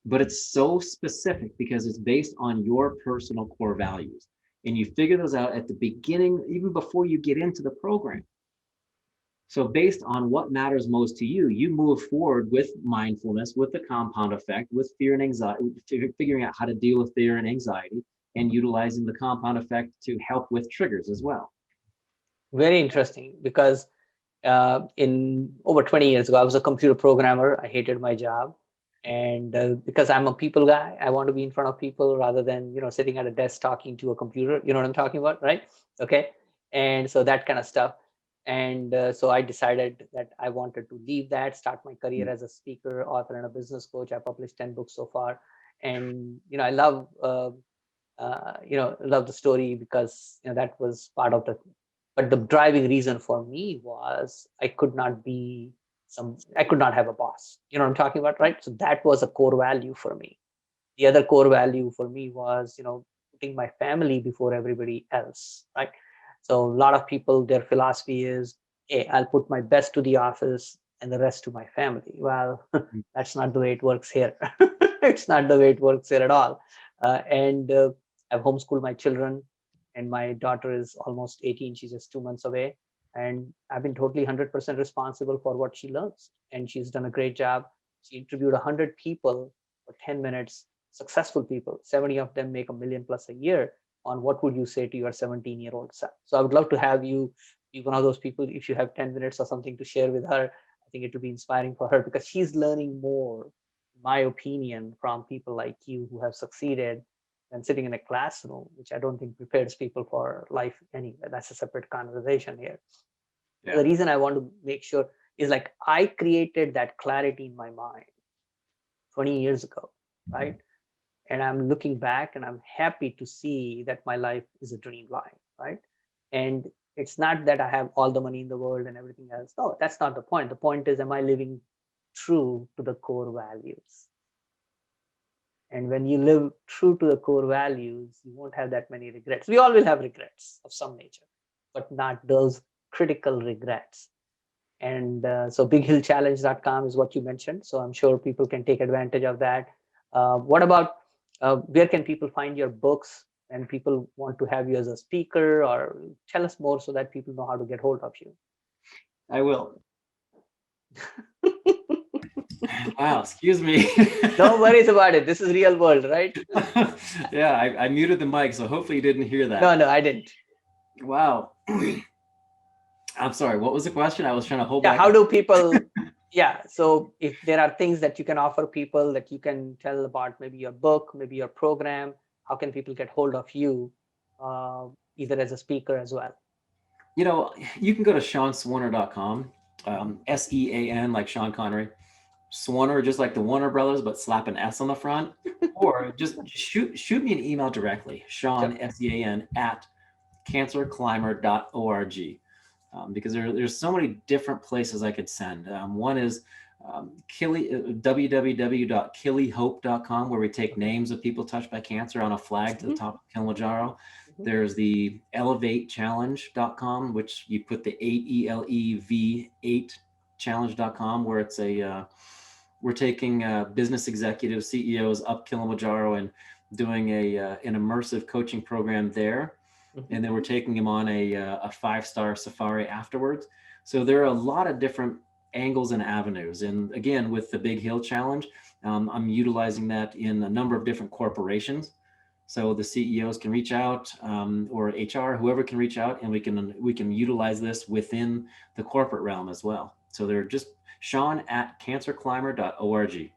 but it's so specific because it's based on your personal core values. And you figure those out at the beginning, even before you get into the program. So based on what matters most to you, you move forward with mindfulness, with the compound effect, with fear and anxiety, figuring out how to deal with fear and anxiety, and utilizing the compound effect to help with triggers as well. Very interesting, because in over 20 years ago, I was a computer programmer. I hated my job. And because I'm a people guy, I want to be in front of people rather than, sitting at a desk talking to a computer. You know what I'm talking about, right? Okay. And so that kind of stuff. And so I decided that I wanted to leave that, start my career as a speaker, author, and a business coach. I published 10 books so far. And, I love the story, because that was part of the, but the driving reason for me was I could not have a boss. You know what I'm talking about, right? So that was a core value for me. The other core value for me was, putting my family before everybody else, right? So a lot of people, their philosophy is, hey, I'll put my best to the office and the rest to my family. Well, that's not the way it works here. It's not the way it works here at all. And I've homeschooled my children, and my daughter is almost 18. She's just 2 months away. And I've been totally 100% responsible for what she learns. And she's done a great job. She interviewed 100 people for 10 minutes, successful people. 70 of them make a million plus a year. On what would you say to your 17-year-old self? So I would love to have you be one of those people. If you have 10 minutes or something to share with her, I think it would be inspiring for her, because she's learning more, in my opinion, from people like you who have succeeded than sitting in a classroom, which I don't think prepares people for life anyway. That's a separate conversation here. Yeah. The reason I want to make sure is, like, I created that clarity in my mind 20 years ago, right? And I'm looking back and I'm happy to see that my life is a dream life, right? And it's not that I have all the money in the world and everything else. No, that's not the point. The point is, am I living true to the core values? And when you live true to the core values, you won't have that many regrets. We all will have regrets of some nature, but not those critical regrets. And so bighillchallenge.com is what you mentioned. So I'm sure people can take advantage of that. What about, where can people find your books, and people want to have you as a speaker, or tell us more so that people know how to get hold of you? I will. Wow, excuse me. No worries about it. This is real world, right? Yeah, I muted the mic, so hopefully you didn't hear No, that. no, I didn't. Wow. I'm sorry, what was the question? I was trying to hold Yeah, back. how do people, yeah, so if there are things that you can offer people, that you can tell about, maybe your book, maybe your program, how can people get hold of you, uh, either as a speaker as well? You know, you can go to SeanSwarner.com, Mhm. SEAN, like Sean Connery, Swarner, just like the Warner Brothers, but slap an S on the front, or just shoot me an email directly, Sure. Sean, SEAN, at cancerclimber.org. Because there's so many different places I could send. One is www.killyhope.com, where we take Okay. names of people touched by cancer on a flag to the Mhm. top of Kilimanjaro. Mhm. There's the elevatechallenge.com, which you put the 8 ELEV 8 challenge.com, where it's we're taking business executives, CEOs up Kilimanjaro and doing an immersive coaching program there, Mhm. and then we're taking him on a 5-star safari afterwards. So there are a lot of different angles and avenues. And again, with the Big Hill Challenge, I'm utilizing that in a number of different corporations. So the CEOs can reach out, or HR, whoever can reach out, and we can utilize this within the corporate realm as well. So they're just Sean at cancerclimber.org.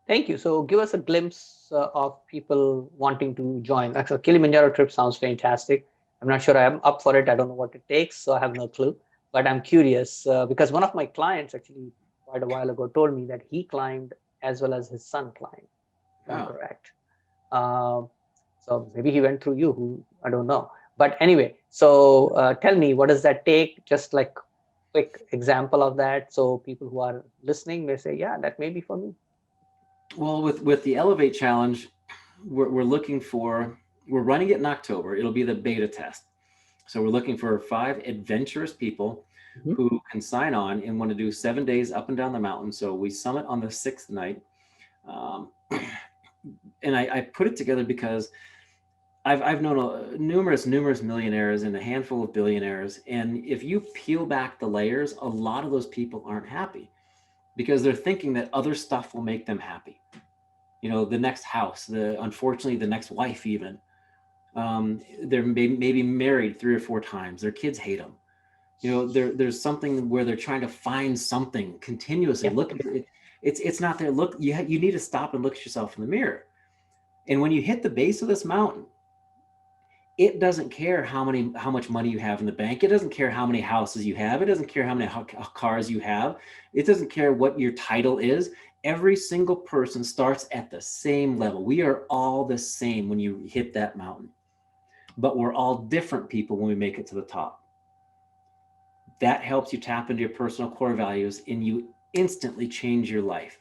Thank you. So give us a glimpse of people wanting to join. Actually, Kilimanjaro trip sounds fantastic. I'm not sure I'm up for it. I don't know what it takes, so I have no clue. But I'm curious, because one of my clients actually quite a while ago told me that he climbed as well as his son climbed, if I'm Wow. correct. Um, so maybe he went through you, who I don't know. But anyway, so tell me, what does that take? Just like quick example of that, so people who are listening may say, yeah, that may be for me. Well, with the Elevate Challenge, we're looking for, we're running it in October. It'll be the beta test. So we're looking for 5 adventurous people Mhm. who can sign on and want to do 7 days up and down the mountain. So we summit on the 6th night. Um, and I put it together because I've known numerous millionaires and a handful of billionaires. And if you peel back the layers, a lot of those people aren't happy because they're thinking that other stuff will make them happy. You know, the next house, unfortunately the next wife, even. They're maybe married 3 or 4 times. Their kids hate them. You know, there's something where they're trying to find something continuously Yeah. looking for it. It's not there. Look, you need to stop and look at yourself in the mirror. And when you hit the base of this mountain, it doesn't care how much money you have in the bank. It doesn't care how many houses you have. It doesn't care how many cars you have. It doesn't care what your title is. Every single person starts at the same level. We are all the same when you hit that mountain, but we're all different people when we make it to the top. That helps you tap into your personal core values and you instantly change your life.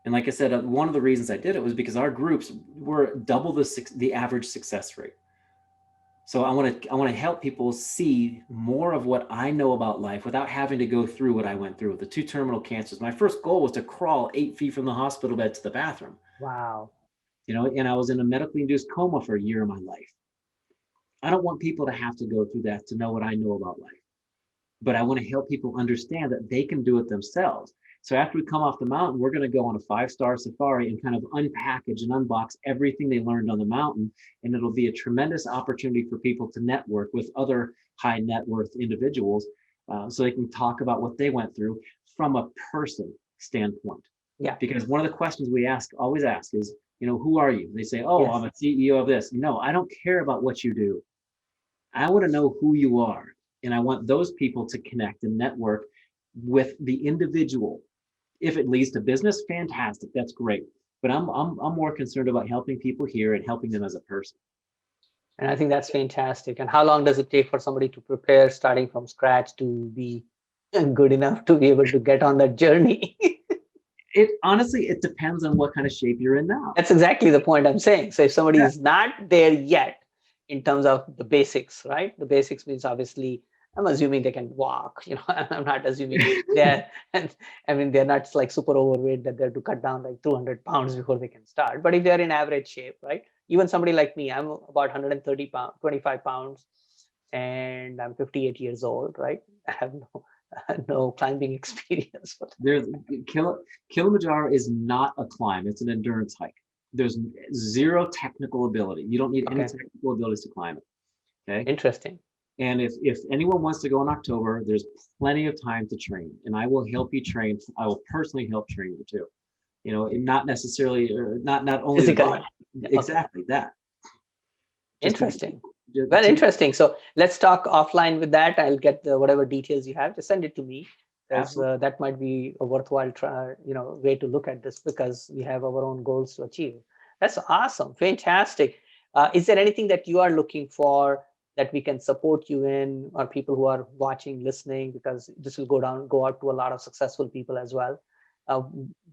And like I said, one of the reasons I did it was because our groups were double the average success rate. So I want to help people see more of what I know about life without having to go through what I went through with the two terminal cancers. My first goal was to crawl 8 feet from the hospital bed to the bathroom. Wow. And I was in a medically induced coma for a year of my life. I don't want people to have to go through that to know what I know about life. But I want to help people understand that they can do it themselves. So after we come off the mountain, we're going to go on a 5-star safari and kind of unpackage and unbox everything they learned on the mountain. And it'll be a tremendous opportunity for people to network with other high net worth individuals, so they can talk about what they went through from a person standpoint. Yeah. Because one of the questions we always ask is, who are you? They say, oh, I'm Yes. a CEO of this. No, I don't care about what you do. I want to know who you are. And I want those people to connect and network with the individual. If it leads to business, fantastic. That's great. But I'm more concerned about helping people here and helping them as a person. And I think that's fantastic. And how long does it take for somebody to prepare starting from scratch to be good enough to be able to get on that journey? It honestly, it depends on what kind of shape you're in now. That's exactly the point I'm saying. So if somebody Yeah. is not there yet in terms of the basics, right? The basics means obviously I'm assuming they can walk, I'm not assuming they're and I mean they're not like super overweight that they have to cut down like 200 pounds before they can start. But if they're in average shape, right? Even somebody like me, I'm about 130 pounds, 25 pounds, and I'm 58 years old, right? I have no climbing experience. But There's Kilimanjaro is not a climb; it's an endurance hike. There's zero technical ability. You don't need any okay, technical abilities to climb it. Okay. interesting. And if anyone wants to go in October, there's plenty of time to train, and I will help you train. I will personally help train you too. And not necessarily, not only the body, Physically. Yeah, okay. exactly that. Just to be, Interesting. Well, to interesting. So let's talk offline with that. I'll get the whatever details you have. Just send it to me, because absolutely. that might be a worthwhile way to look at this, because we have our own goals to achieve. That's awesome. Fantastic. Is there anything that you are looking for that we can support you in, or people who are watching, listening, because this will go out to a lot of successful people as well. Uh,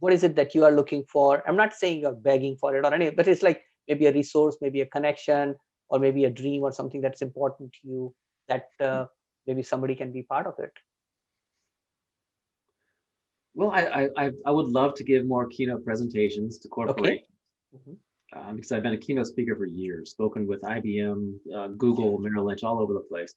what is it that you are looking for? I'm not saying you're begging for it or anything, but it's like maybe a resource, maybe a connection, or maybe a dream or something that's important to you, that maybe somebody can be part of it. Well, I would love to give more keynote presentations to Okay. corporations, Mhm. because I've been a keynote speaker for years, spoken with IBM, Google, Merrill Lynch, all over the place.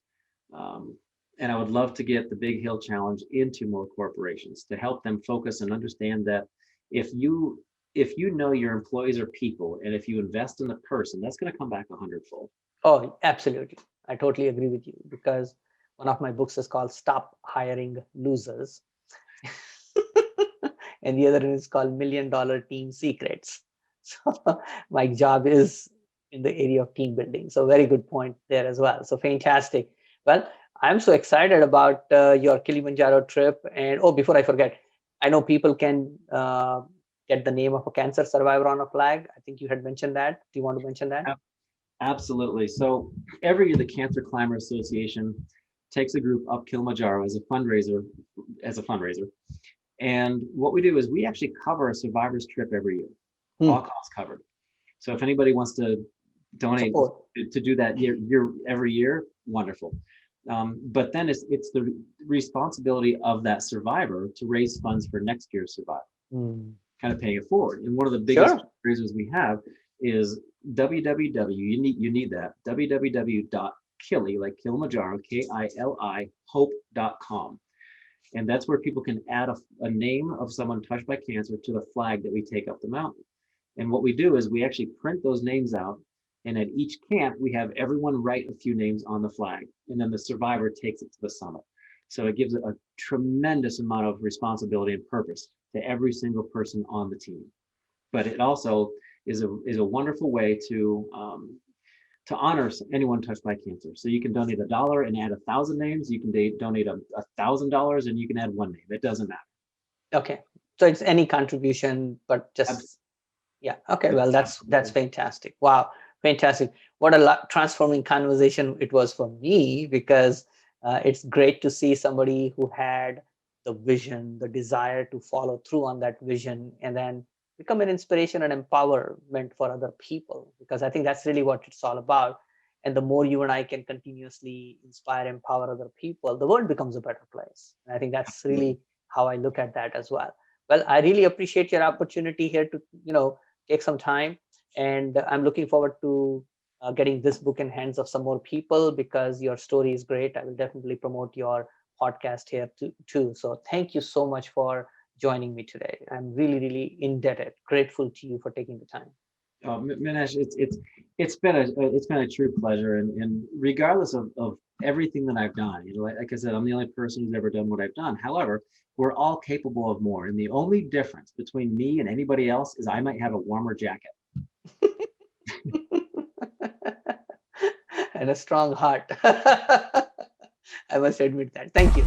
Um, and I would love to get the Big Hill Challenge into more corporations to help them focus and understand that if you if you know your employees are people, and if you invest in the person, that's going to come back 100-fold. Oh, absolutely. I totally agree with you, because one of my books is called Stop Hiring Losers. And the other one is called $1 Million Team Secrets. So my job is in the area of team building. So very good point there as well. So fantastic. Well, I'm so excited about your Kilimanjaro trip. And oh, before I forget, I know people can get the name of a cancer survivor on a flag. I think you had mentioned that. Do you want to mention that? Absolutely. So every year, the Cancer Climber Association takes a group up Kilimanjaro as a fundraiser. And what we do is we actually cover a survivor's trip every year, all Hmm. costs covered. So if anybody wants to donate Support. to do that every year, wonderful. But then it's the responsibility of that survivor to raise funds for next year's survivor, Hmm. kind of paying it forward. And one of the biggest Sure. reasons we have is www. You need that www.kili, like Kilimanjaro, KILI hope.com. And that's where people can add a name of someone touched by cancer to the flag that we take up the mountain. And what we do is we actually print those names out. And at each camp, we have everyone write a few names on the flag. And then the survivor takes it to the summit. So it gives a tremendous amount of responsibility and purpose to every single person on the team. But it also is a wonderful way to honor anyone touched by cancer. So you can donate $1 and add 1,000 names. You can donate $1,000 and you can add one name. It doesn't matter. Okay. So it's any contribution, but just yeah. Okay. Well, that's Absolutely. fantastic. Wow, fantastic. What a transforming conversation it was for me, because it's great to see somebody who had the vision, the desire to follow through on that vision, and then become an inspiration and empowerment for other people, because I think that's really what it's all about. And the more you and I can continuously inspire, empower other people, the world becomes a better place. And I think that's Absolutely. really how I look at that as well. Well, I really appreciate your opportunity here to, take some time. And I'm looking forward to getting this book in hands of some more people, because your story is great. I will definitely promote your podcast here too. So thank you so much for joining me today. I'm really, really indebted, grateful to you for taking the time. Minesh, it's been a true pleasure, and regardless of everything that I've done, like I said, I'm the only person who's ever done what I've done. However, we're all capable of more, and the only difference between me and anybody else is I might have a warmer jacket. And a strong heart. I must admit that. Thank you.